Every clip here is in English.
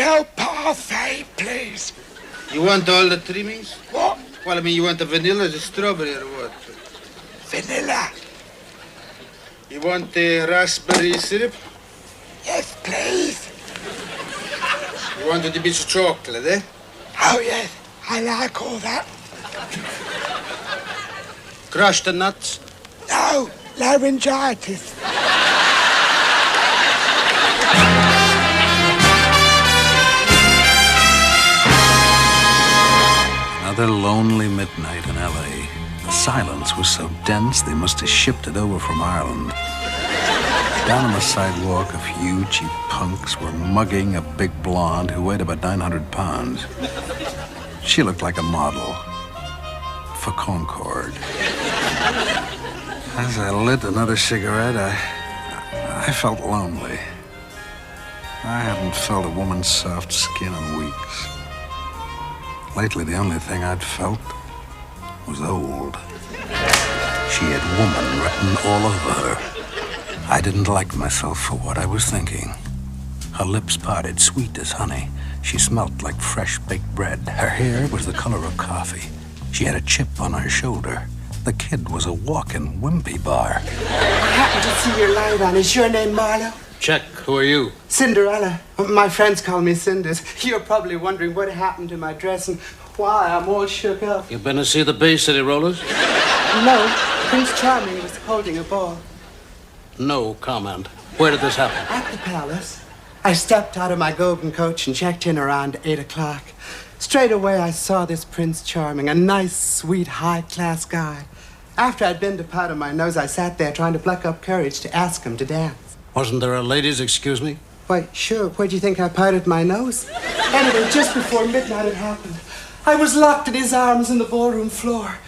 cocktail parfait, please. You want all the trimmings? What? Well, I mean, you want the vanilla, the strawberry, or what? Vanilla. You want the raspberry syrup? Yes, please. You want the bit of chocolate, eh? Oh, yes. I like all that. Crush the nuts? No, laryngitis. Another lonely midnight in L.A. The silence was so dense they must have shipped it over from Ireland. Down on the sidewalk, a few cheap punks were mugging a big blonde who weighed about 900 pounds. She looked like a model for Concord. As I lit another cigarette, I felt lonely. I hadn't felt a woman's soft skin in weeks. Lately, the only thing I'd felt was old. She had woman written all over her. I didn't like myself for what I was thinking. Her lips parted, sweet as honey. She smelt like fresh baked bread. Her hair was the color of coffee. She had a chip on her shoulder. The kid was a walking wimpy bar. I happened to see your light on. Is your name Marlowe? Check. Who are you? Cinderella. My friends call me Cinders. You're probably wondering what happened to my dress and why I'm all shook up. You been to see the Bay City Rollers? No, Prince Charming was holding a ball. No comment. Where did this happen? At the palace. I stepped out of my golden coach and checked in around 8 o'clock. Straight away, I saw this Prince Charming, a nice, sweet, high-class guy. After I'd been to powder my nose, I sat there trying to pluck up courage to ask him to dance. Wasn't there a ladies' excuse me? Why, sure. Where do you think I powdered my nose? Anyway, just before midnight it happened. I was locked in his arms on the ballroom floor.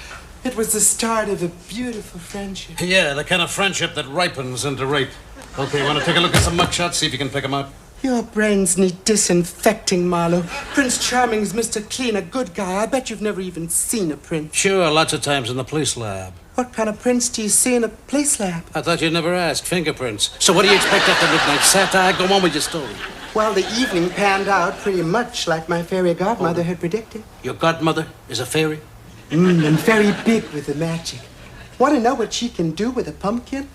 It was the start of a beautiful friendship. Yeah, the kind of friendship that ripens into rape. Okay, want to take a look at some mugshots, see if you can pick them out? Your brains need disinfecting, Marlowe. Prince Charming's Mr. Clean, a good guy. I bet you've never even seen a prince. Sure, lots of times in the police lab. What kind of prince do you see in a police lab? I thought you'd never asked. Fingerprints. So what do you expect after midnight satire? Go on with your story. Well, the evening panned out pretty much like my fairy godmother had predicted. Your godmother is a fairy? And very big with the magic. Want to know what she can do with a pumpkin?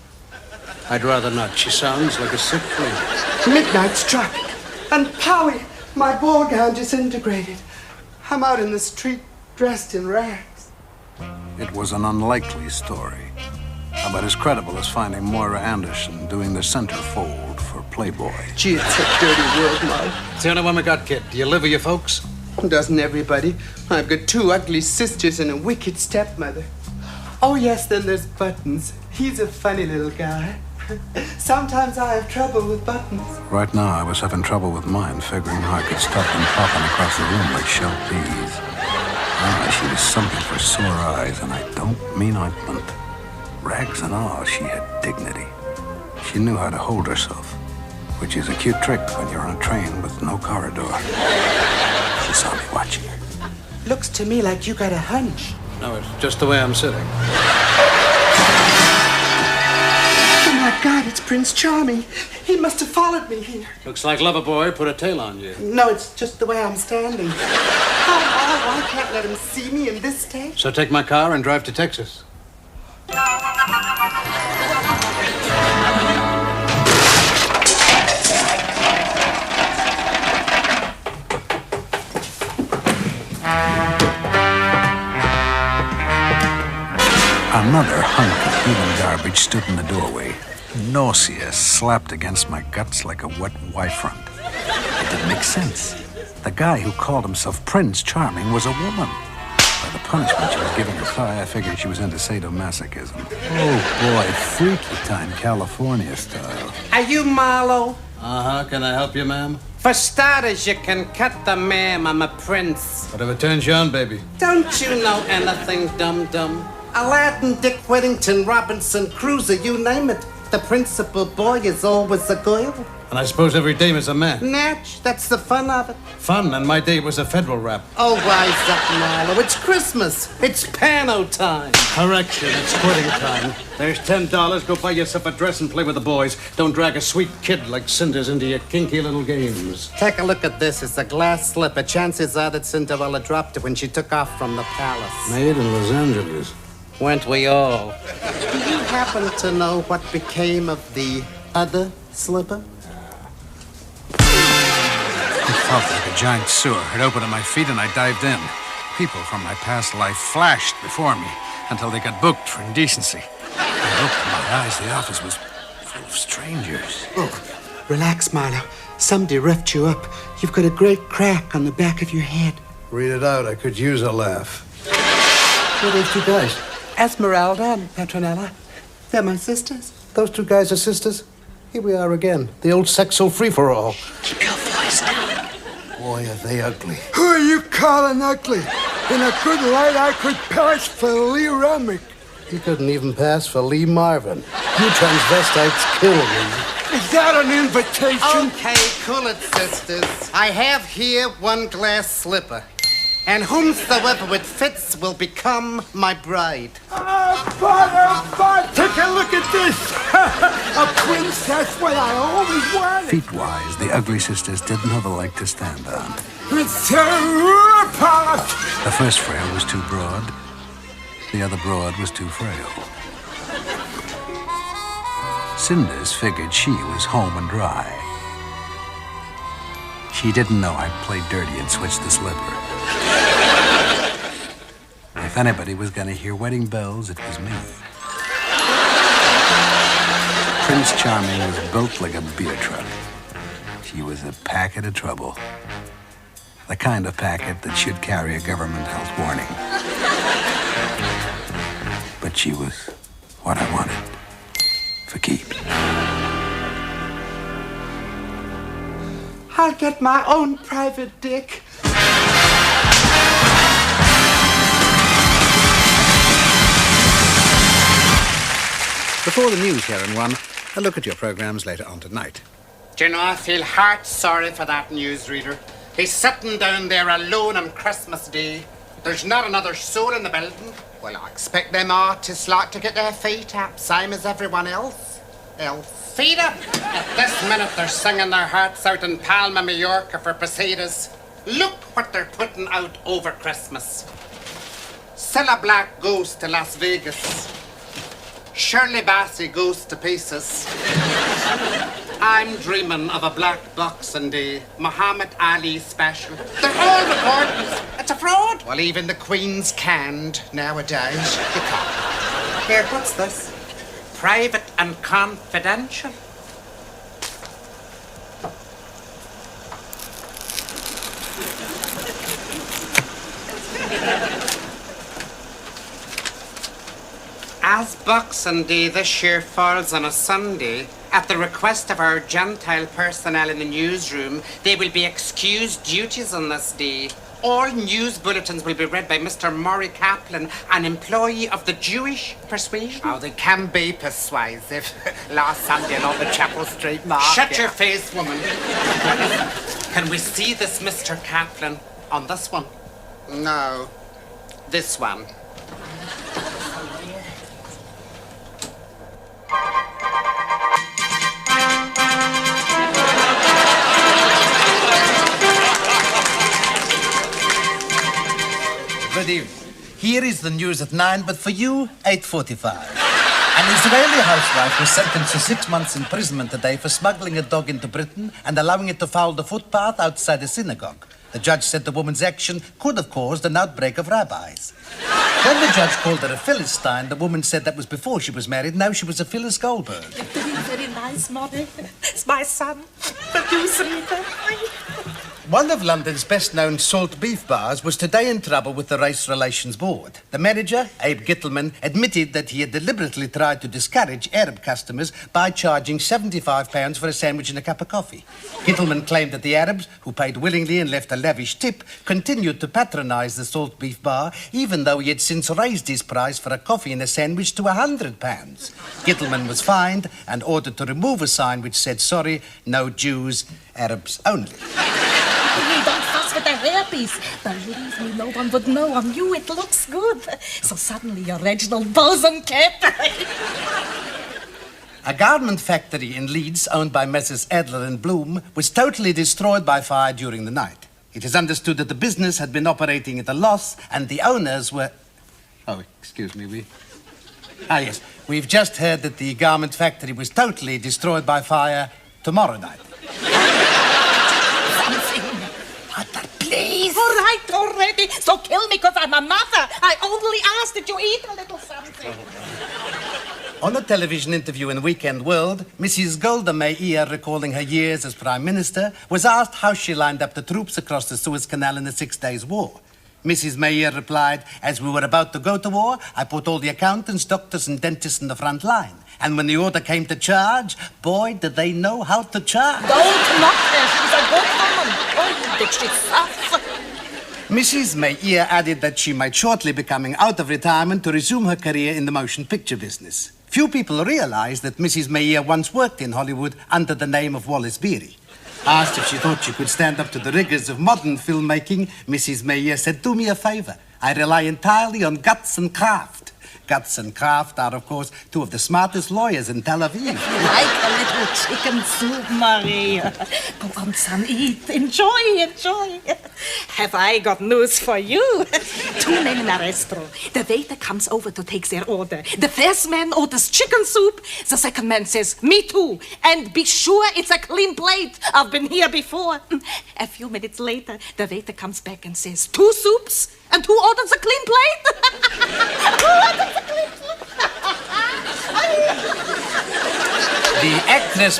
I'd rather not. She sounds like a sick queen. Midnight struck, and powie, my ball gown disintegrated. I'm out in the street dressed in rags. It was an unlikely story. About as credible as finding Moira Anderson doing the centerfold for Playboy. Gee, it's a dirty world, Mom. It's the only one we got, kid. Do you live with your folks? Doesn't everybody? I've got 2 ugly sisters and a wicked stepmother. Oh, yes, then there's Buttons. He's a funny little guy. Sometimes I have trouble with Buttons. Right now, I was having trouble with mine, figuring how I could stop them popping across the room like shelled peas. She was something for sore eyes, and I don't mean ointment. Rags and all, she had dignity. She knew how to hold herself, which is a cute trick when you're on a train with no corridor. She saw me watching her. Looks to me like you got a hunch. No, it's just the way I'm sitting. Oh, my God, it's Prince Charming. He must have followed me here. Looks like Loverboy put a tail on you. No, it's just the way I'm standing. I can't let him see me in this state. So take my car and drive to Texas. Another hunk of human garbage stood in the doorway, nauseous, slapped against my guts like a wet Y-front. It didn't make sense. The guy who called himself Prince Charming was a woman. By the punishment she was giving her thigh, I figured she was into sadomasochism. Oh boy, freaky time, California style. Are you Marlowe? Uh-huh, can I help you, ma'am? For starters, you can cut the ma'am. I'm a prince. Whatever turns you on, baby. Don't you know anything, dum-dum? Aladdin, Dick Whittington, Robinson Crusoe, you name it. The principal boy is always a girl. And I suppose every dame is a man. Natch, that's the fun of it. Fun, and my day was a federal rap. Oh, rise up, Marlowe. It's Christmas. It's pano time. Correction, it's quitting time. There's $10. Go buy yourself a dress and play with the boys. Don't drag a sweet kid like Cinders into your kinky little games. Take a look at this. It's a glass slipper. Chances are that Cinderella dropped it when she took off from the palace. Made in Los Angeles. Weren't we all? Do you happen to know what became of the other slipper? It felt like a giant sewer. It opened at my feet and I dived in. People from my past life flashed before me until they got booked for indecency. I opened my eyes. The office was full of strangers. Oh, relax, Marlowe. Somebody roughed you up. You've got a great crack on the back of your head. Read it out. I could use a laugh. Who are those two guys? Esmeralda and Petronella. They're my sisters. Those two guys are sisters? Here we are again. The old sexual free-for-all. Keep your voice down. Boy, are they ugly. Who are you calling ugly? In a good light, I could pass for Lee Remick. You couldn't even pass for Lee Marvin. You transvestites kill me. Is that an invitation? Okay, cool it, sisters. I have here one glass slipper. And whomsoever it fits will become my bride. But, take a look at this. A princess, what I always wanted. Feet-wise, the ugly sisters didn't have a leg to stand on. It's a rip-off. The first frail was too broad. The other broad was too frail. Cinders figured she was home and dry. She didn't know I'd played dirty and switched the slipper. If anybody was going to hear wedding bells, it was me. Prince Charming was built like a beer truck. She was a packet of trouble. The kind of packet that should carry a government health warning. But she was what I wanted. For keeps. I'll get my own private dick. Before the news here in one, a look at your programs later on tonight. Do you know, I feel heart sorry for that newsreader. He's sitting down there alone on Christmas Day. There's not another soul in the building. Well, I expect them artists like to get their feet up, same as everyone else. Feet up! At this minute, they're singing their hearts out in Palma, Mallorca for Posadas. Look what they're putting out over Christmas. Cilla Black goes to Las Vegas. Shirley Bassey goes to pieces. I'm dreaming of a black Boxing Day, Muhammad Ali special. They're all recordings. It's a fraud. Well, even the Queen's canned nowadays. You can't. Here, what's this? Private and confidential. As Boxing Day this year falls on a Sunday, at the request of our Gentile personnel in the newsroom, they will be excused duties on this day. All news bulletins will be read by Mr. Maury Kaplan, an employee of the Jewish persuasion. Oh, they can be persuasive. Last Sunday on the Chapel Street Market. Shut your face, woman. Can we see this Mr. Kaplan on this one? No, this one. Good evening. Here is the news at 9, but for you, 8:45. An Israeli housewife was sentenced to 6 months imprisonment today for smuggling a dog into Britain and allowing it to foul the footpath outside a synagogue. The judge said the woman's action could have caused an outbreak of rabbis. When the judge called her a Philistine, the woman said that was before she was married. Now she was a Phyllis Goldberg. You're doing very nice, Mommy. It's my son. Producer. One of London's best-known salt beef bars was today in trouble with the Race Relations Board. The manager, Abe Gittleman, admitted that he had deliberately tried to discourage Arab customers by charging £75 for a sandwich and a cup of coffee. Gittleman claimed that the Arabs, who paid willingly and left a lavish tip, continued to patronise the salt beef bar, even though he had since raised his price for a coffee and a sandwich to £100. Gittleman was fined and ordered to remove a sign which said, "Sorry, no Jews, Arabs only." Don't fuss with the hairpiece. Believe me, no one would know. On you, it looks good. So suddenly you're Reginald Boson Cap. A garment factory in Leeds, owned by Messrs. Adler and Bloom, was totally destroyed by fire during the night. It is understood that the business had been operating at a loss and the owners were... Oh, excuse me, yes. We've just heard that the garment factory was totally destroyed by fire tomorrow night. Mother, please. All right, already. So kill me because I'm a mother. I only asked that you eat a little something. On a television interview in Weekend World, Mrs. Golda Meir, recalling her years as Prime Minister, was asked how she lined up the troops across the Suez Canal in the 6 Days' War. Mrs. Meir replied, "As we were about to go to war, I put all the accountants, doctors and dentists in the front line. And when the order came to charge, boy, did they know how to charge." Don't knock her. She's a good woman. Oh, you think she's tough. Mrs. Meir added that she might shortly be coming out of retirement to resume her career in the motion picture business. Few people realize that Mrs. Meir once worked in Hollywood under the name of Wallace Beery. Asked if she thought she could stand up to the rigors of modern filmmaking, Mrs. Meir said, "Do me a favor. I rely entirely on guts and craft." Guts and Kraft are, of course, two of the smartest lawyers in Tel Aviv. Like a little chicken soup, Maria. Go on, son, eat. Enjoy, enjoy. Have I got news for you? Two men in a restaurant. The waiter comes over to take their order. The first man orders chicken soup. The second man says, "Me too. And be sure it's a clean plate. I've been here before." A few minutes later, the waiter comes back and says, "Two soups? And who orders a clean plate?" Who orders a clean plate? The actress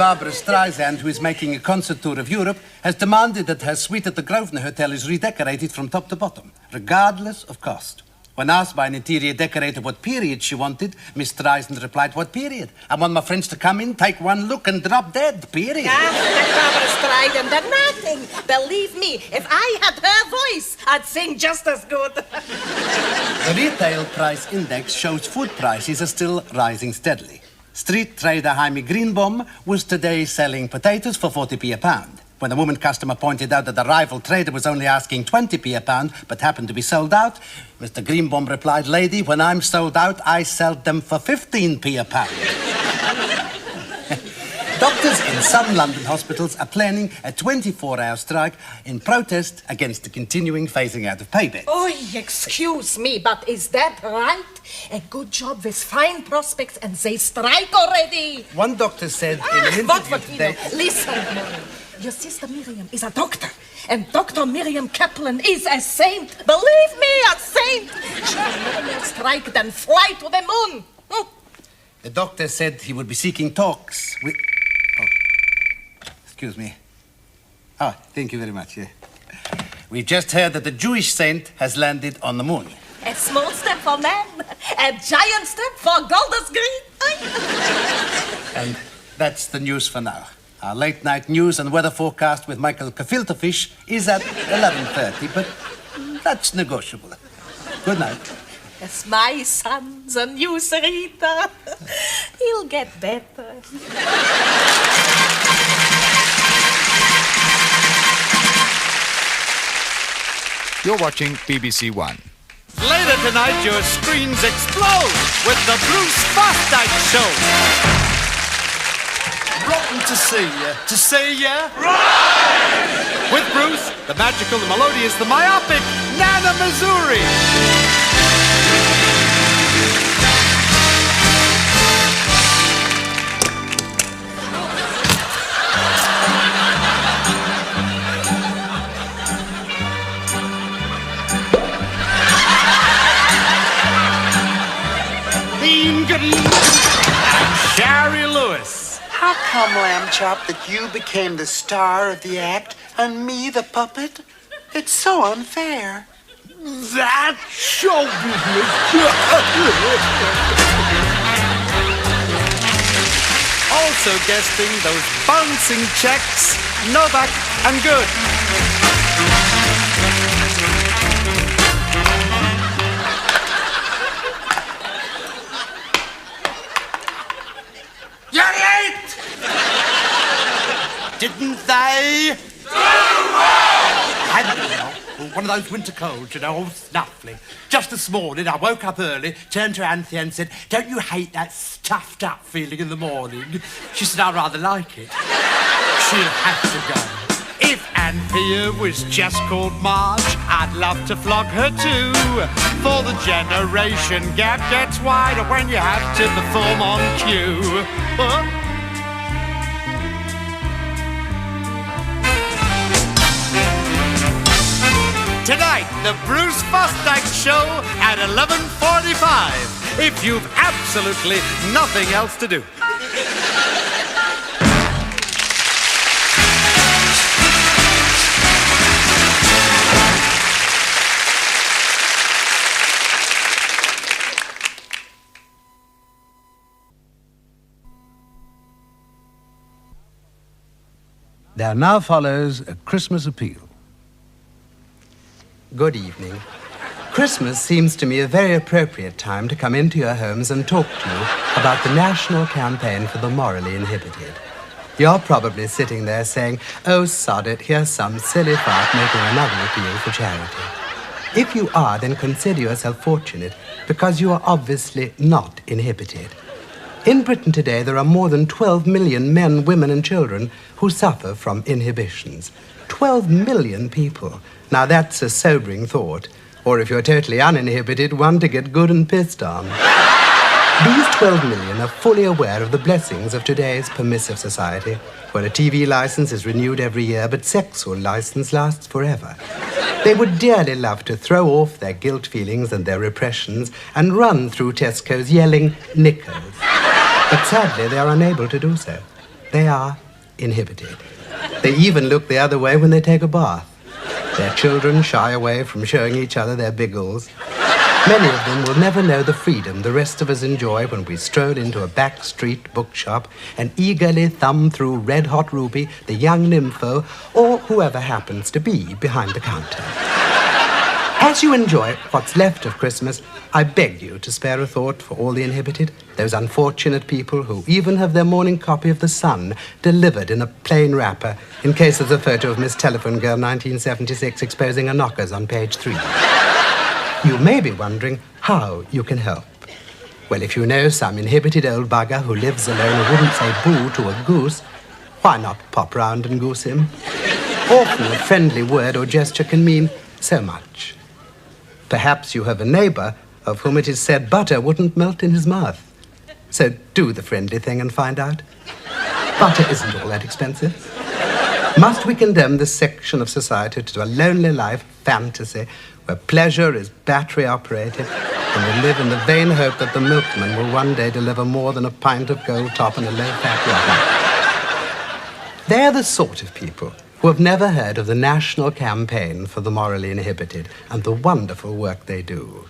Barbara Streisand, who is making a concert tour of Europe, has demanded that her suite at the Grosvenor Hotel is redecorated from top to bottom, regardless of cost. When asked by an interior decorator what period she wanted, Miss Streisand replied, "What period? I want my friends to come in, take one look and drop dead, period." Barbara Streisand, nothing. Believe me, if I had her voice, I'd sing just as good. The retail price index shows food prices are still rising steadily. Street trader Jaime Greenbaum was today selling potatoes for 40p a pound. When a woman customer pointed out that the rival trader was only asking 20p a pound, but happened to be sold out, Mr. Greenbaum replied, "Lady, when I'm sold out, I sell them for 15p a pound." Doctors in some London hospitals are planning a 24-hour strike in protest against the continuing phasing out of pay beds. Oh, excuse me, but is that right? A good job with fine prospects and they strike already. One doctor said in an interview today... Listen, Miriam. Your sister Miriam is a doctor, and Dr. Miriam Kaplan is a saint. Believe me, a saint. She will never more strike than fly to the moon. The doctor said he would be seeking talks with... Excuse me. Oh, thank you very much, yeah. We've just heard that the Jewish saint has landed on the moon. A small step for man, a giant step for Golders Green. And that's the news for now. Our late-night news and weather forecast with Michael Gefilte is at 11:30, but that's negotiable. Good night. It's my son, the news reader. He'll get better. You're watching BBC One. Later tonight, your screens explode with the Bruce Fosdyke Show. Rotten to see ya. To see ya? Right! With Bruce, the magical, the melodious, the myopic Nana Missouri. Bean Green and Sherry Lewis. How come, Lamb Chop, that you became the star of the act and me the puppet? It's so unfair. That's show business. Also guesting those bouncing checks, Novak and Good. You're late! Didn't they? I don't know. One of those winter colds, you know, all snuffly. Just this morning, I woke up early, turned to Anthea and said, "Don't you hate that stuffed up feeling in the morning?" She said, "I rather like it." She'll have to go. If Anthea was just called Marge, I'd love to flog her too. For the generation gap gets wider when you have to perform on cue. Huh? Tonight, the Bruce Fosdyke Show at 11:45, if you've absolutely nothing else to do. There now follows a Christmas appeal. Good evening. Christmas seems to me a very appropriate time to come into your homes and talk to you about the national campaign for the morally inhibited. You're probably sitting there saying, "Oh, sod it, here's some silly fart making another appeal for charity." If you are, then consider yourself fortunate, because you are obviously not inhibited. In Britain today, there are more than 12 million men, women, and children who suffer from inhibitions. 12 million people. Now that's a sobering thought, or if you're totally uninhibited, one to get good and pissed on. These 12 million are fully aware of the blessings of today's permissive society, where a TV license is renewed every year, but sexual license lasts forever. They would dearly love to throw off their guilt feelings and their repressions and run through Tesco's yelling knickers. But sadly, they are unable to do so. They are inhibited. They even look the other way when they take a bath. Their children shy away from showing each other their biggles. Many of them will never know the freedom the rest of us enjoy when we stroll into a back street bookshop and eagerly thumb through Red Hot Ruby, the Young Nympho, or whoever happens to be behind the counter. As you enjoy what's left of Christmas, I beg you to spare a thought for all the inhibited, those unfortunate people who even have their morning copy of The Sun delivered in a plain wrapper in case of the photo of Miss Telephone Girl 1976 exposing her knockers on page 3. You may be wondering how you can help. Well, if you know some inhibited old bugger who lives alone and wouldn't say boo to a goose, why not pop round and goose him? Often a friendly word or gesture can mean so much. Perhaps you have a neighbor of whom it is said butter wouldn't melt in his mouth. So do the friendly thing and find out. Butter isn't all that expensive. Must we condemn this section of society to a lonely life fantasy where pleasure is battery operated and we live in the vain hope that the milkman will one day deliver more than a pint of gold top and a low-fat yogurt? They're the sort of people who have never heard of the national campaign for the morally inhibited and the wonderful work they do.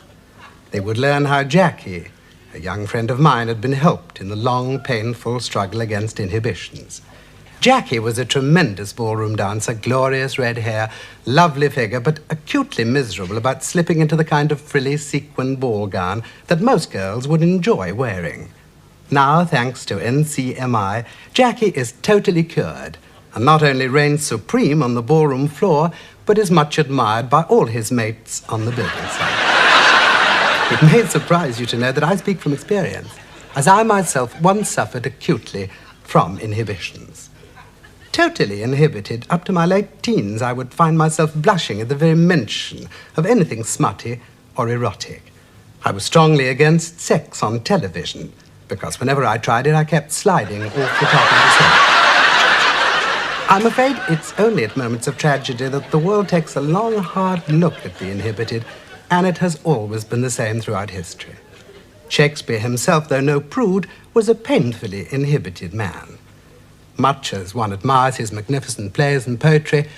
They would learn how Jackie, a young friend of mine, had been helped in the long, painful struggle against inhibitions. Jackie was a tremendous ballroom dancer, glorious red hair, lovely figure, but acutely miserable about slipping into the kind of frilly sequin ball gown that most girls would enjoy wearing. Now, thanks to NCMI, Jackie is totally cured, and not only reigns supreme on the ballroom floor, but is much admired by all his mates on the building site. It may surprise you to know that I speak from experience, as I myself once suffered acutely from inhibitions. Totally inhibited, up to my late teens, I would find myself blushing at the very mention of anything smutty or erotic. I was strongly against sex on television, because whenever I tried it, I kept sliding off the top of the set. I'm afraid it's only at moments of tragedy that the world takes a long, hard look at the inhibited, and it has always been the same throughout history. Shakespeare himself, though no prude, was a painfully inhibited man. Much as one admires his magnificent plays and poetry,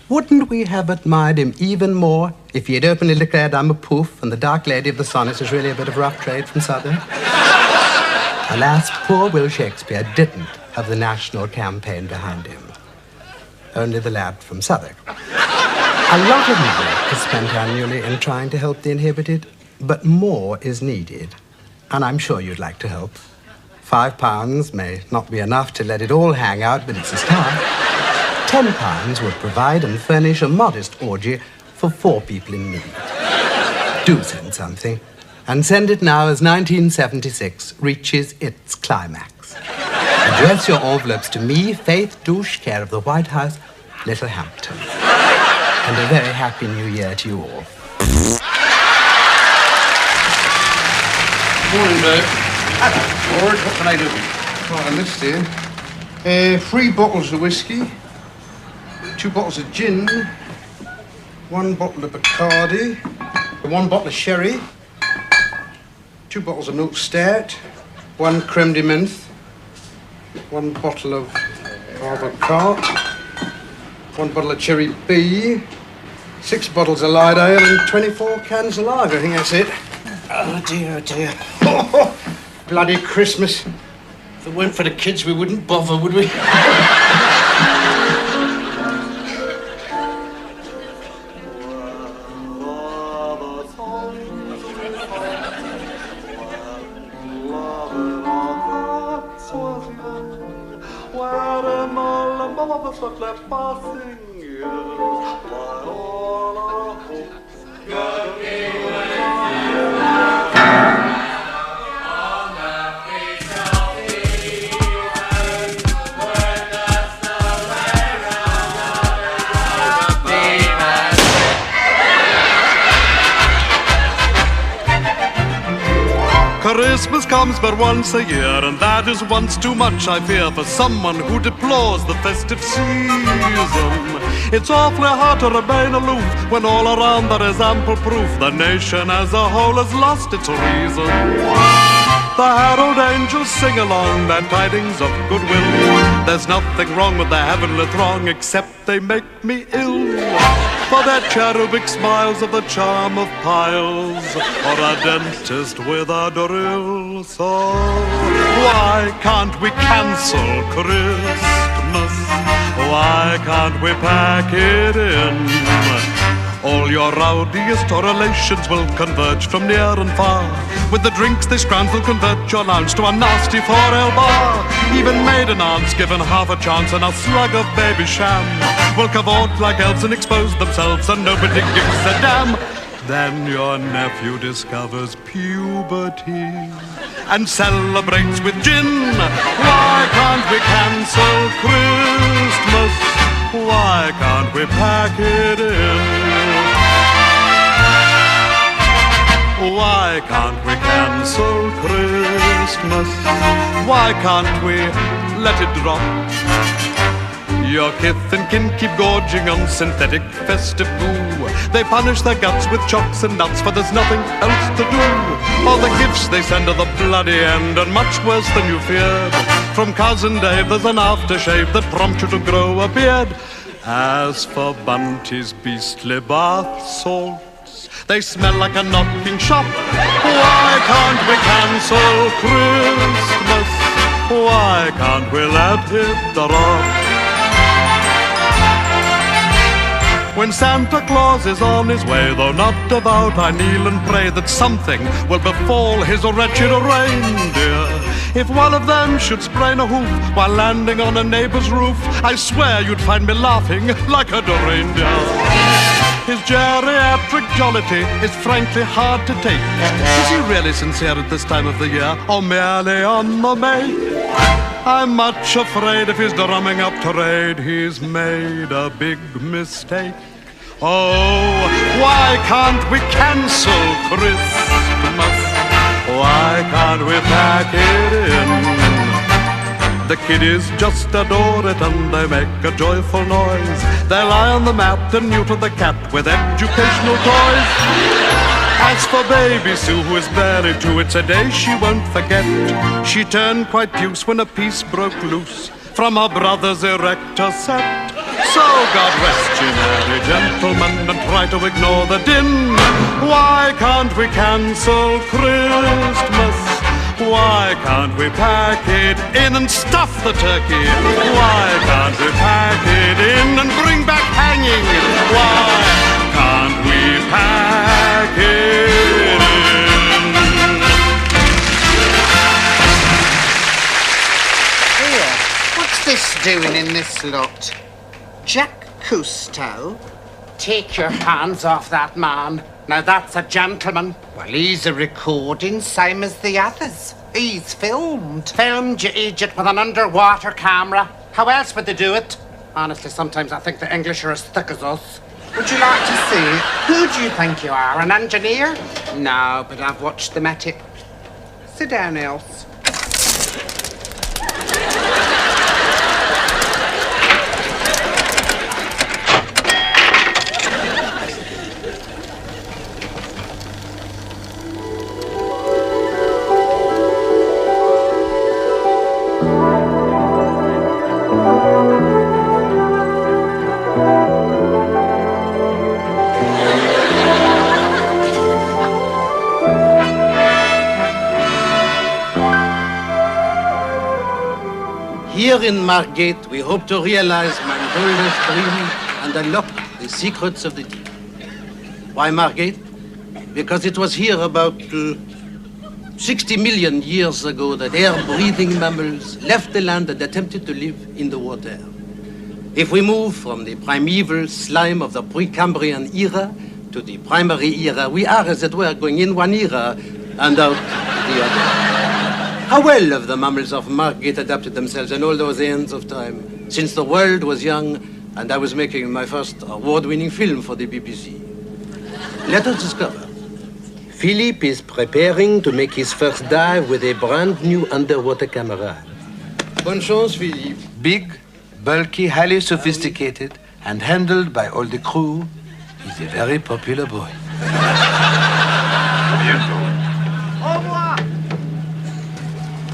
wouldn't we have admired him even more if he had openly declared I'm a poof and the Dark Lady of the Sonnet is really a bit of rough trade from Southern? Alas, poor Will Shakespeare didn't have the national campaign behind him. Only the lad from Southwark. A lot of money is spent annually in trying to help the inhibited, but more is needed. And I'm sure you'd like to help. £5 may not be enough to let it all hang out, but it's a start. £10 would provide and furnish a modest orgy for 4 people in need. Do send something, and send it now as 1976 reaches its climax. Address your envelopes to me, Faith Douche, care of the White House, Littlehampton. And a very happy New Year to you all. Morning, Bert. Hello, Lord. What can I do? Quite a list here. 3 bottles of whiskey, 2 bottles of gin, 1 bottle of Bacardi, 1 bottle of sherry, 2 bottles of milk stout, 1 creme de menthe, 1 bottle of Carte, 1 bottle of cherry B, 6 bottles of light ale, and 24 cans of lager. I think that's it. Oh dear, oh dear. Oh, bloody Christmas. If it weren't for the kids, we wouldn't bother, would we? Christmas comes but once a year, and that is once too much, I fear, for someone who deplores the festive season. It's awfully hard to remain aloof when all around there is ample proof the nation as a whole has lost its reason. The herald angels sing along their tidings of goodwill. There's nothing wrong with the heavenly throng except they make me ill. For their cherubic smiles of the charm of piles, or a dentist with a drill. So why can't we cancel Christmas? Why can't we pack it in? All your rowdiest relations will converge from near and far. With the drinks they scrounge will convert your lounge to a nasty 4-ale bar. Even maiden aunts given half a chance and a slug of baby sham will cavort like elves and expose themselves, and nobody gives a damn. Then your nephew discovers puberty and celebrates with gin. Why can't we cancel Christmas? Why can't we pack it in? Why can't we cancel Christmas? Why can't we let it drop? Your kith and kin keep gorging on synthetic festive goo. They punish their guts with chocks and nuts, for there's nothing else to do. All the gifts they send are the bloody end, and much worse than you feared. From Cousin Dave there's an aftershave that prompts you to grow a beard. As for Bunty's beastly bath salts, they smell like a knocking shop. Why can't we cancel Christmas? Why can't we let it drop? When Santa Claus is on his way, though not devout, I kneel and pray that something will befall his wretched reindeer. If one of them should sprain a hoof while landing on a neighbor's roof, I swear you'd find me laughing like a reindeer. His geriatric jollity is frankly hard to take. Is he really sincere at this time of the year, or merely on the make? I'm much afraid if he's drumming up trade, he's made a big mistake. Oh, why can't we cancel Christmas? Why can't we pack it in? The kiddies just adore it and they make a joyful noise. They lie on the mat and neuter the cat with educational toys. As for baby Sue, who is barely 2, it's a day she won't forget. She turned quite puce when a piece broke loose from her brother's erector set. So God rest ye merry gentlemen, and try to ignore the din. Why can't we cancel Christmas? Why can't we pack it in and stuff the turkey? Why can't we pack it in and bring back hanging? Why can't we pack it in? Here, what's this doing in this lot? Jack Cousteau? Take your hands off that man. Now that's a gentleman. Well, he's a recording, same as the others. He's filmed. Filmed, you idiot, with an underwater camera. How else would they do it? Honestly, sometimes I think the English are as thick as us. Would you like to see it? Who do you think you are, an engineer? No, but I've watched them at it. Sit down, Else. Here in Margate, we hope to realize my boldest dream and unlock the secrets of the deep. Why Margate? Because it was here about 60 million years ago that air-breathing mammals left the land and attempted to live in the water. If we move from the primeval slime of the Precambrian era to the primary era, we are, as it were, going in one era and out the other. How well have the mammals of Margate adapted themselves in all those aeons of time, since the world was young and I was making my first award-winning film for the BBC. Let us discover. Philippe is preparing to make his first dive with a brand new underwater camera. Bonne chance, Philippe. Big, bulky, highly sophisticated, and handled by all the crew, he's a very popular boy.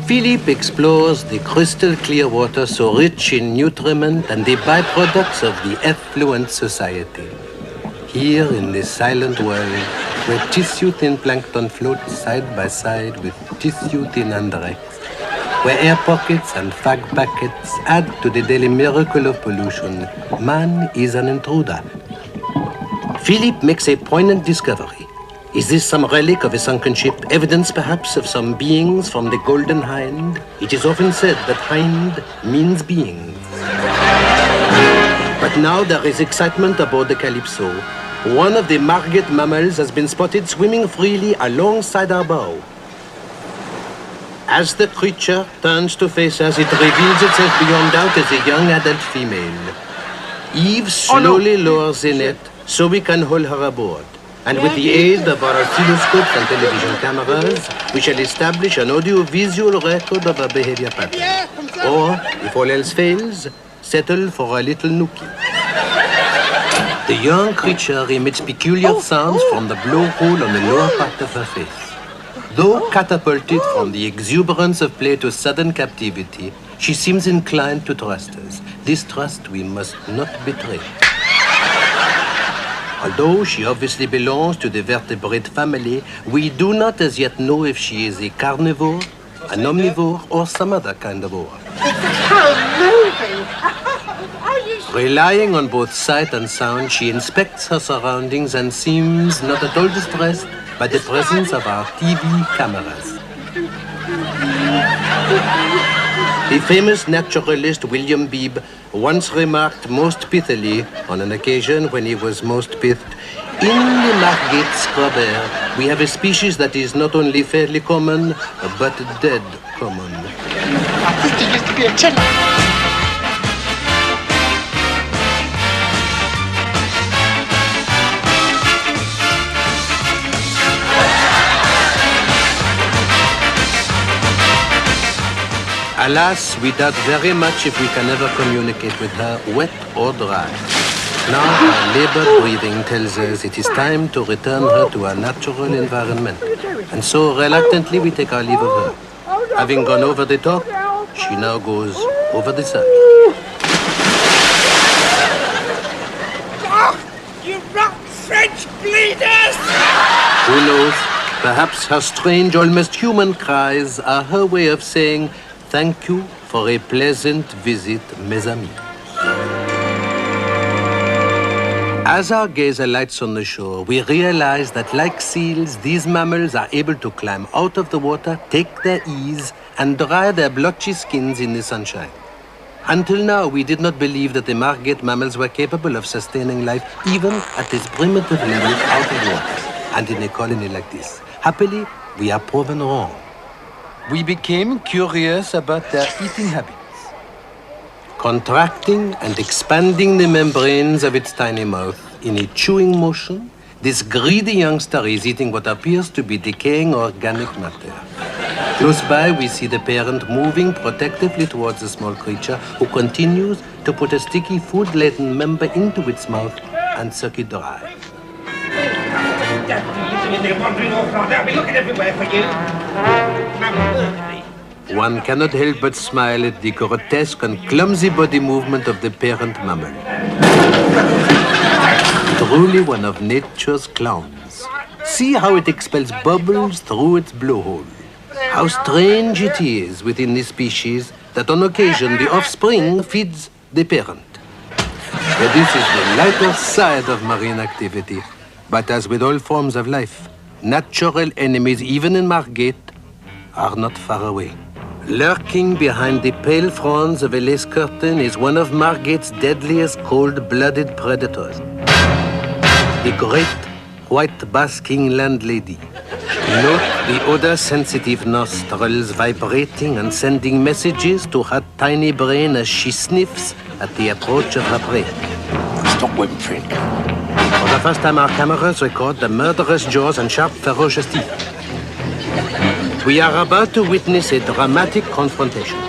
Philippe explores the crystal clear water so rich in nutriment and the byproducts of the effluent society. Here in this silent world, where tissue-thin plankton floats side by side with tissue-thin anthrax, where air pockets and fag packets add to the daily miracle of pollution, man is an intruder. Philippe makes a poignant discovery. Is this some relic of a sunken ship, evidence perhaps of some beings from the Golden Hind? It is often said that hind means beings. But now there is excitement aboard the Calypso. One of the Margate mammals has been spotted swimming freely alongside our bow. As the creature turns to face us, it reveals itself beyond doubt as a young adult female. Eve slowly lowers the net so we can haul her aboard. And with the aid of our oscilloscopes and television cameras, we shall establish an audio-visual record of her behavior pattern. Or, if all else fails, settle for a little nookie. The young creature emits peculiar sounds from the blowhole on the lower part of her face. Though catapulted from the exuberance of play to sudden captivity, she seems inclined to trust us. This trust we must not betray. Although she obviously belongs to the vertebrate family, we do not as yet know if she is a carnivore, an omnivore, or some other kind of ore. Relying on both sight and sound, she inspects her surroundings and seems not at all distressed by the presence of our TV cameras. The famous naturalist William Beebe once remarked most pithily, on an occasion when he was most pithed, in the Margate scrub air, we have a species that is not only fairly common, but dead common. I think there used to be a chiller. Alas, we doubt very much if we can ever communicate with her, wet or dry. Now, her labored breathing tells us it is time to return her to her natural environment. And so, reluctantly, we take our leave of her. Having gone over the top, She now goes over the side. You rotten French bleeders! Who knows? Perhaps her strange, almost human cries are her way of saying thank you for a pleasant visit, mes amis. As our gaze alights on the shore, we realize that like seals, these mammals are able to climb out of the water, take their ease, and dry their blotchy skins in the sunshine. Until now, we did not believe that the Margate mammals were capable of sustaining life even at this primitive level out of water and in a colony like this. Happily, we are proven wrong. We became curious about their eating habits. Contracting and expanding the membranes of its tiny mouth in a chewing motion, this greedy youngster is eating what appears to be decaying organic matter. Close by, we see the parent moving protectively towards the small creature who continues to put a sticky food-laden member into its mouth and suck it dry. They're wandering off now. They'll be looking everywhere for you. One cannot help but smile at the grotesque and clumsy body movement of the parent mammal. Truly one of nature's clowns. See how it expels bubbles through its blowhole. How strange it is within this species that on occasion the offspring feeds the parent. But this is the lighter side of marine activity. But as with all forms of life, natural enemies, even in Margate, are not far away. Lurking behind the pale fronds of a lace curtain is one of Margate's deadliest cold-blooded predators. The great white basking landlady. Note the odor-sensitive nostrils vibrating and sending messages to her tiny brain as she sniffs at the approach of her prey. Stop whimpering. For the first time, our cameras record the murderous jaws and sharp, ferocious teeth. We are about to witness a dramatic confrontation.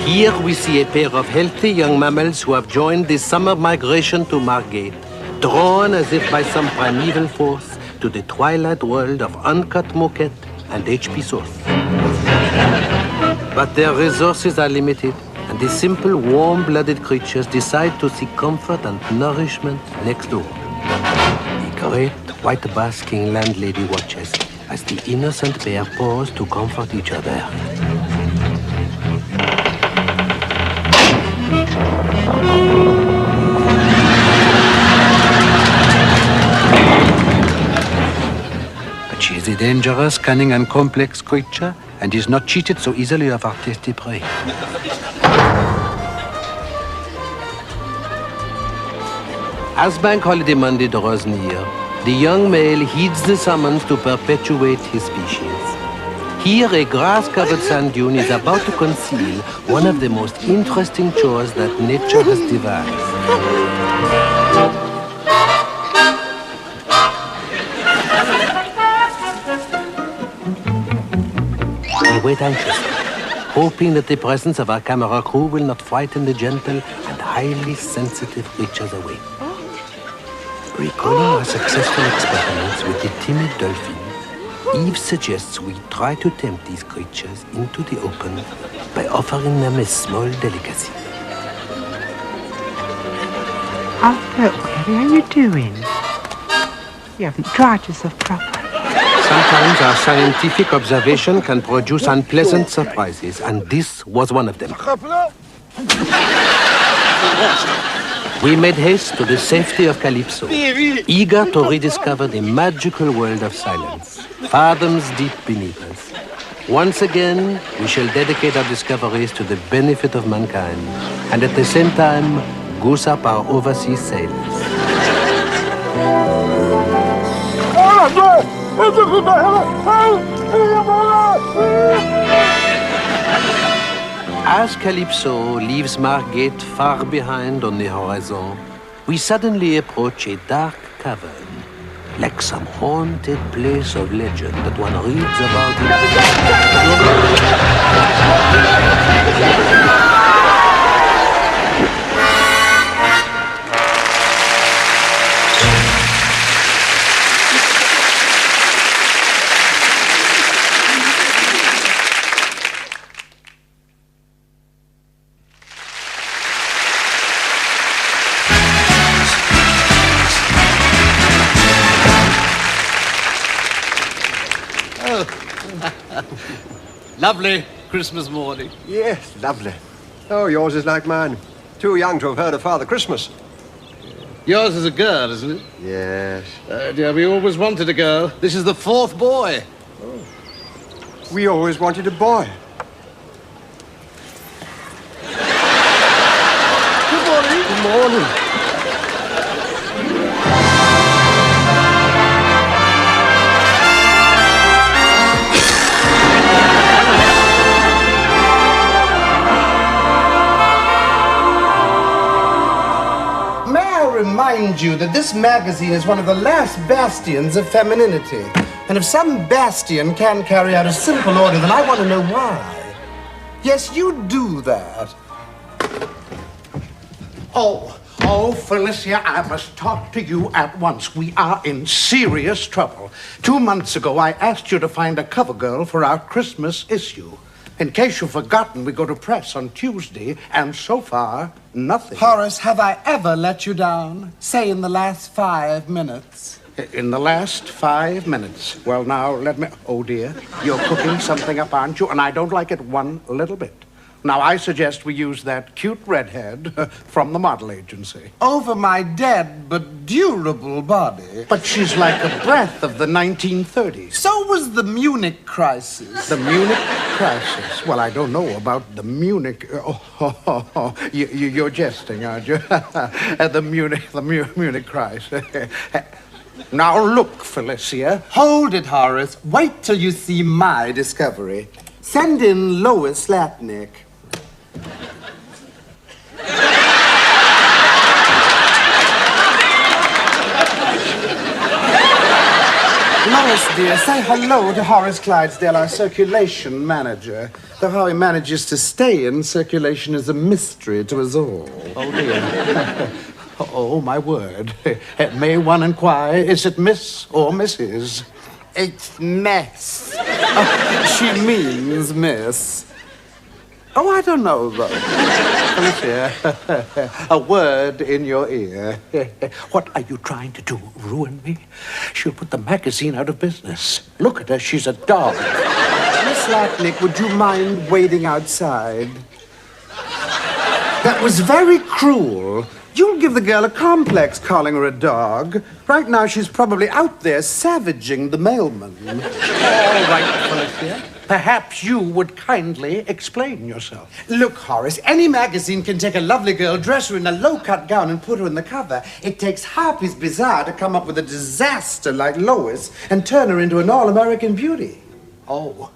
Here we see a pair of healthy young mammals who have joined the summer migration to Margate, drawn as if by some primeval force to the twilight world of uncut moquette and HP sauce. But their resources are limited, and the simple, warm-blooded creatures decide to seek comfort and nourishment next door. The great white basking landlady watches as the innocent pair pause to comfort each other. But she is a dangerous, cunning, and complex creature, and is not cheated so easily of our tasty prey. As Bank Holiday Monday draws near, the young male heeds the summons to perpetuate his species. Here, a grass-covered sand dune is about to conceal one of the most interesting chores that nature has devised. We wait anxiously, hoping that the presence of our camera crew will not frighten the gentle and highly sensitive creatures away. Recalling our successful experiments with the timid dolphin, Eve suggests we try to tempt these creatures into the open by offering them a small delicacy. Oh, look, Harry, how are you doing? You haven't dried yourself properly. Sometimes our scientific observation can produce unpleasant surprises, and this was one of them. We made haste to the safety of Calypso, eager to rediscover the magical world of silence, fathoms deep beneath us. Once again, we shall dedicate our discoveries to the benefit of mankind, and at the same time, goose up our overseas sails. As Calypso leaves Margate far behind on the horizon, we suddenly approach a dark cavern, like some haunted place of legend that one reads about in... Lovely Christmas morning. Yes, lovely. Oh, yours is like mine. Too young to have heard of Father Christmas. Yours is a girl, isn't it? Yes. Dear, we always wanted a girl. This is the fourth boy. We always wanted a boy. Good morning. Good morning. May I remind you that this magazine is one of the last bastions of femininity. And if some bastion can carry out a simple order, then I want to know why. Yes, you do that. Oh, Felicia, I must talk to you at once. We are in serious trouble. 2 months ago, I asked you to find a cover girl for our Christmas issue. In case you've forgotten, we go to press on Tuesday, and so far, nothing. Horace, have I ever let you down? Say in the last 5 minutes. In the last 5 minutes. Well, now, let me... Oh, dear. You're cooking something up, aren't you? And I don't like it one little bit. Now, I suggest we use that cute redhead from the model agency. Over my dead but durable body. But she's like a breath of the 1930s. So was the Munich crisis. The Munich crisis? Well, I don't know about the Munich... You're jesting, aren't you? The Munich crisis. Now, look, Felicia. Hold it, Horace. Wait till you see my discovery. Send in Lois Latnick. Lois, dear, say hello to Horace Clydesdale, our circulation manager. Though how he manages to stay in circulation is a mystery to us all. Oh, dear. Oh, my word. May one inquire, is it Miss or Mrs.? It's mess. Oh, she means miss. Oh, I don't know, though. Felicia, a word in your ear. What are you trying to do? Ruin me? She'll put the magazine out of business. Look at her, she's a dog. Miss Latnick, would you mind waiting outside? That was very cruel. You'll give the girl a complex calling her a dog. Right now, she's probably out there savaging the mailman. All right, Felicia. Perhaps you would kindly explain yourself. Look, Horace, any magazine can take a lovely girl, dress her in a low-cut gown, and put her in the cover. It takes Harpy's Bazaar to come up with a disaster like Lois and turn her into an all-American beauty. Oh,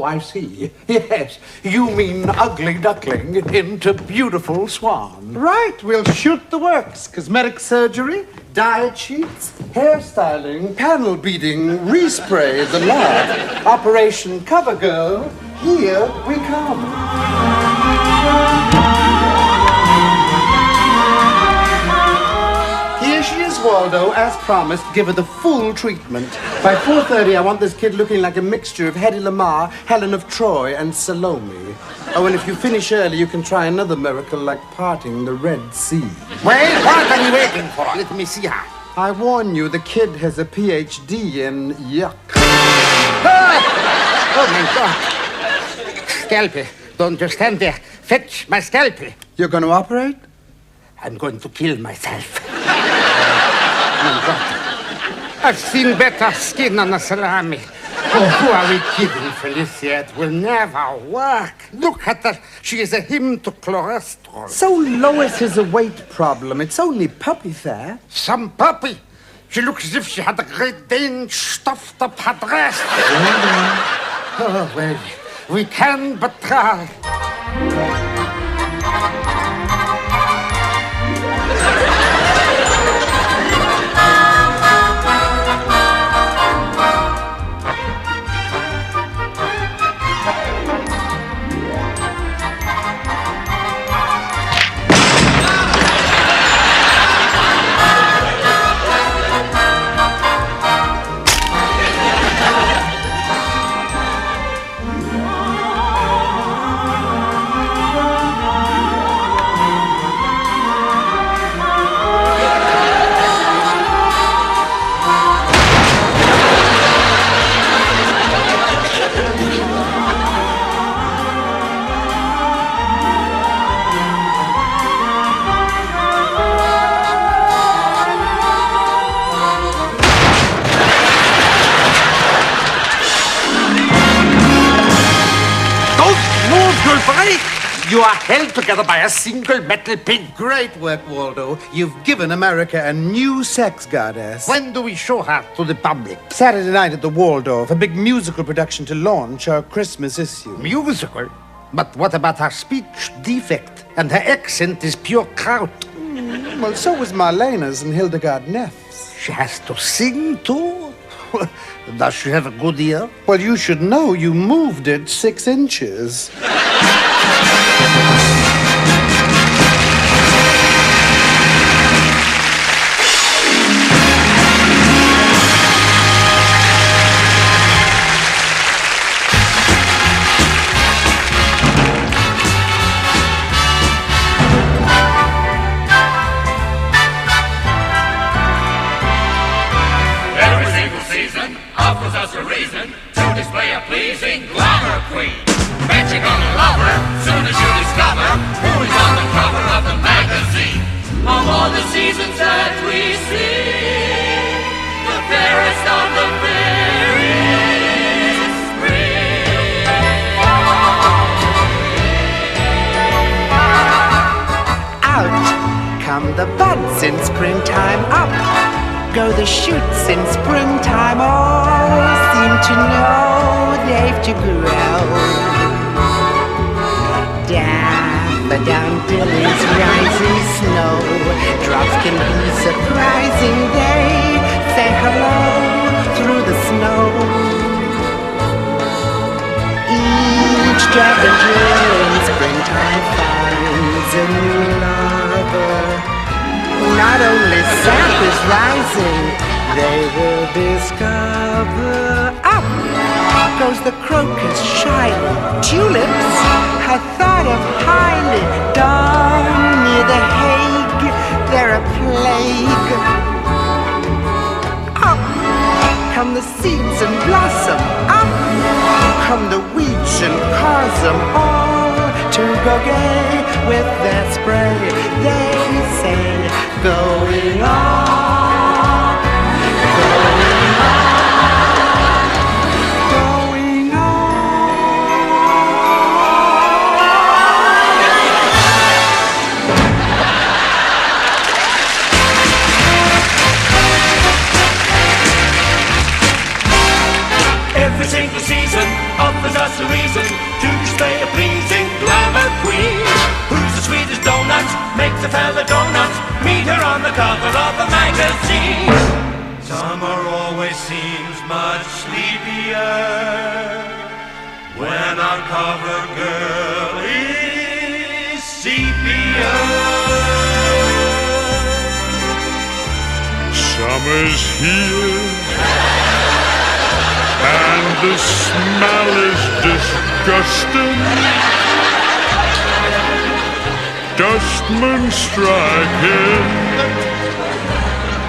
I see. Yes, you mean ugly duckling into beautiful swan. Right, we'll shoot the works. Cosmetic surgery, diet sheets, hairstyling, panel beating, respray, the lot. Operation Cover Girl, here we come. Here she is, Waldo, as promised. Give her the full treatment. By 4:30, I want this kid looking like a mixture of Hedy Lamarr, Helen of Troy, and Salome. Oh, and if you finish early, you can try another miracle like parting the Red Sea. Well, what are you waiting for? Let me see her. I warn you, the kid has a PhD in yuck. Oh, my God. Scalpel. Don't just stand there. Fetch my scalpel. You're going to operate? I'm going to kill myself. Oh, God. I've seen better skin on a salami. Oh, who are we kidding, Felicia? It will never work. Look at her. She is a hymn to cholesterol. So Lois has a weight problem. It's only puppy fat. Some puppy. She looks as if she had a Great Dane stuffed up her dress. Oh, well, we can but try. You are held together by a single metal pin. Great work, Waldo. You've given America a new sex goddess. When do we show her to the public? Saturday night at the Waldorf, a big musical production to launch our Christmas issue. Musical? But what about her speech defect? And her accent is pure kraut. Well, so was Marlena's and Hildegard Neff's. She has to sing, too? Does she have a good ear? Well, you should know you moved it 6 inches. Offers us a reason to display a pleasing glamour queen. Bet you're gonna love her soon as you discover who is on the cover of the magazine. Of all the seasons that we see, the fairest of the fair is spring. Out come the buds in springtime, up go the shoots in springtime, all seem to know they've to grow. Daffodils, rising snow, drops can be surprising, they say hello through the snow. Each daffodil in springtime finds a new lover. Not only sap is rising, they will discover. Up goes the crocus shyly. Tulips I thought of highly. Down near the Hague, they're a plague. Up come the seeds and blossom. Up come the weeds and cause them all to go gay with their spray. They say, going on, going on, going on. Every single season offers us a reason to display a pleasing glamour queen. Who's the sweetest donuts, makes a fella donuts, meet her on the cover of a magazine. Summer always seems much sleepier when our cover girl is sepia. Summer's here and the smell is disgusting. Dustmen striking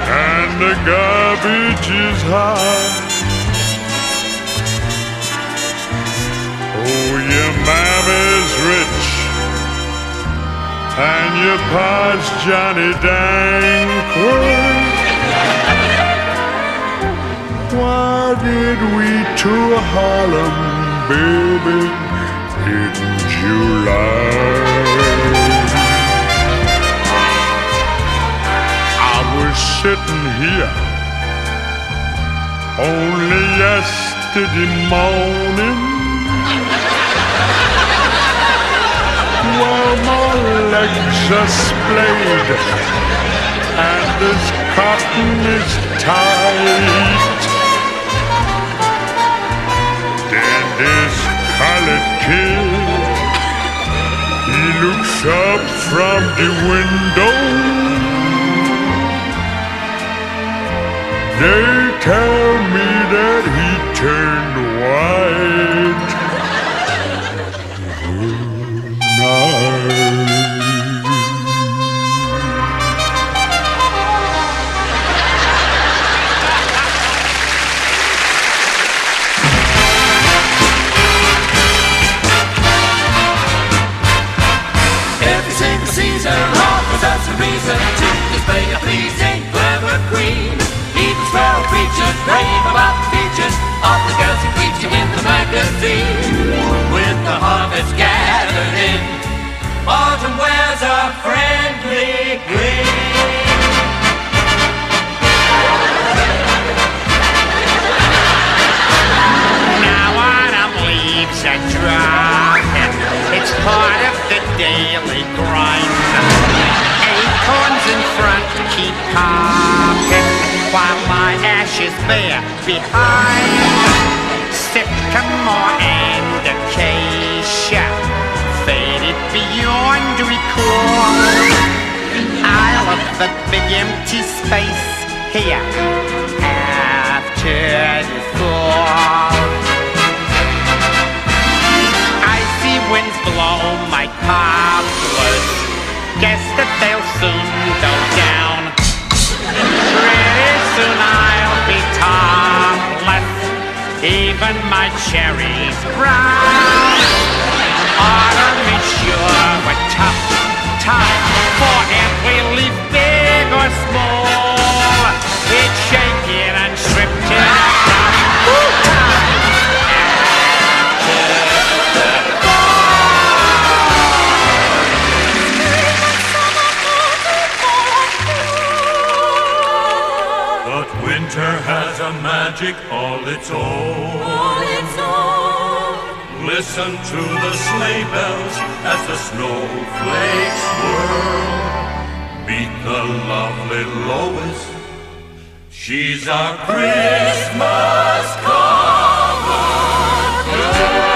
and the garbage is high. Oh, your mama's rich and your pa's Johnny Dankworth. Why did we to Harlem, baby, in July? I was sitting here only yesterday morning while my legs are splayed and this cotton is tight. Then this colored kid, he looks up from the window. They tell me that he turned white overnight. Every single season offers us a reason to display a pleasing glamour queen. Even sparrow creatures, they carpet while my ashes bear behind. Sycamore and acacia faded beyond recall. I love the big empty space here after the fall. Icy winds blow my poplars, guess that they'll soon go down. Pretty soon I'll be topless, even my cherries brown. Autumn is sure a tough time for every leaf, big or small. It's shaking and stripped in a But winter has a magic all its own. Listen to the sleigh bells as the snowflakes whirl. Meet the lovely Lois. She's our Christmas covered girl.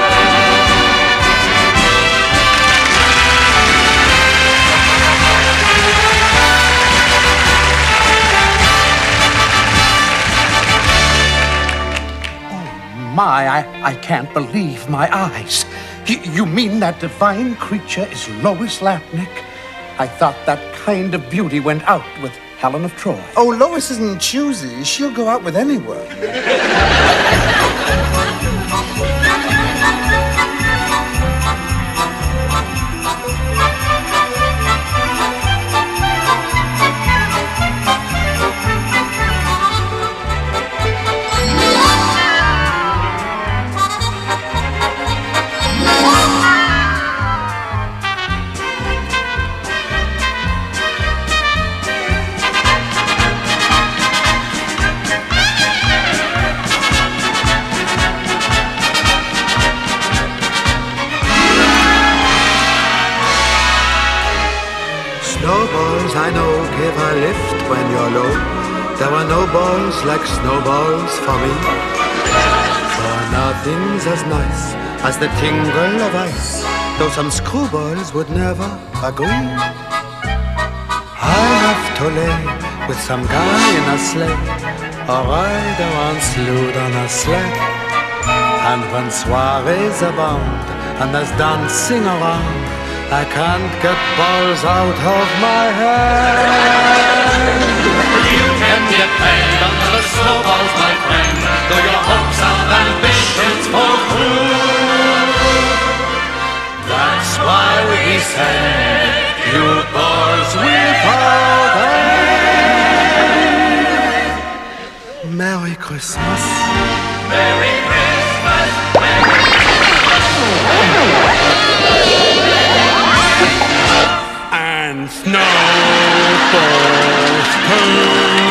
I can't believe my eyes. You mean that divine creature is Lois Latnick? I thought that kind of beauty went out with Helen of Troy. Oh, Lois isn't choosy. She'll go out with anyone. Snowballs, I know, give a lift when you're low. There were no balls like snowballs for me. For nothing's as nice as the tingle of ice, though some screwballs would never agree. I have to lay with some guy in a sleigh, or ride around slewed on a sled. And when soirees abound and there's dancing around, I can't get balls out of my head. You can depend on the snowballs, my friend, though your hopes and ambitions fall through. That's why we send you balls without end. Merry Christmas. Merry Christmas. Merry And snowballs too.